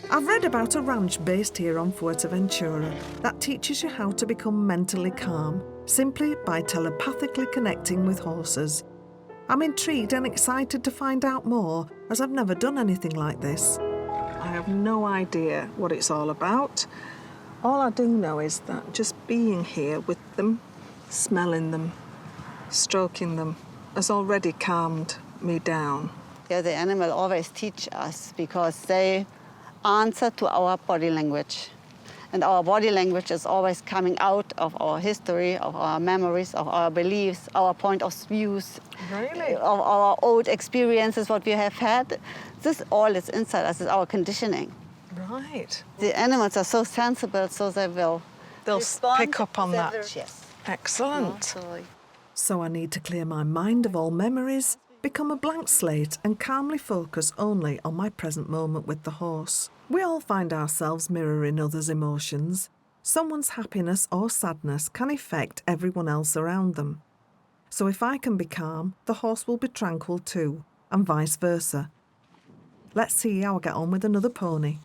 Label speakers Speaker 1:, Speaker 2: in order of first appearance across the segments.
Speaker 1: I've read about a ranch based here on Fuerteventura that teaches you how to become mentally calm simply by telepathically connecting with horses. I'm intrigued and excited to find out more, as I've never done anything like this. I have no idea what it's all about. All I do know is that just being here with them, smelling them, stroking them, has already calmed me down.
Speaker 2: Yeah, the animal always teach us because they answer to our body language. And our body language is always coming out of our history, of our memories, of our beliefs, our point of views,
Speaker 1: Really?
Speaker 2: of our old experiences, what we have had. This all is inside us, is our conditioning.
Speaker 1: Right.
Speaker 2: The animals are so sensible, so they'll respond
Speaker 1: pick up on
Speaker 2: to
Speaker 1: that.
Speaker 2: Yes.
Speaker 1: Excellent.
Speaker 2: No,
Speaker 1: So I need to clear my mind of all memories, become a blank slate and calmly focus only on my present moment with the horse. We all find ourselves mirroring others' emotions. Someone's happiness or sadness can affect everyone else around them. So if I can be calm, the horse will be tranquil too, and vice versa. Let's see how I get on with another pony.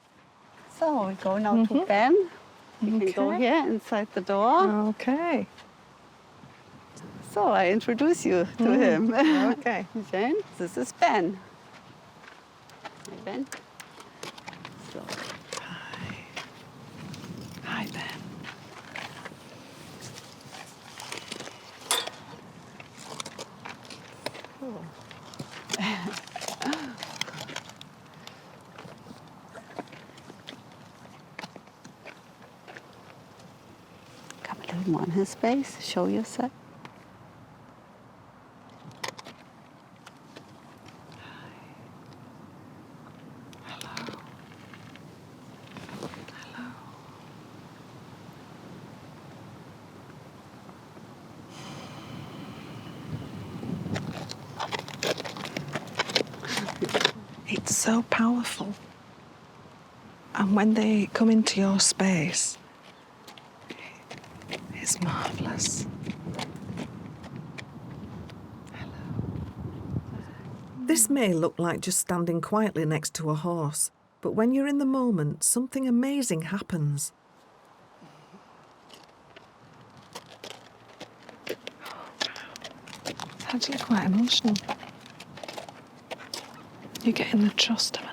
Speaker 2: So we go now to Ben. You can go here inside the door.
Speaker 1: Okay.
Speaker 2: So I introduce you to him.
Speaker 1: Okay.
Speaker 2: Jane, this is Ben. Hi, Ben. So.
Speaker 1: Hi, Ben.
Speaker 2: Come a little more in his space, show yourself.
Speaker 1: It's so powerful. And when they come into your space, it's marvellous. This may look like just standing quietly next to a horse, but when you're in the moment, something amazing happens. It's actually quite emotional. You're getting the trust of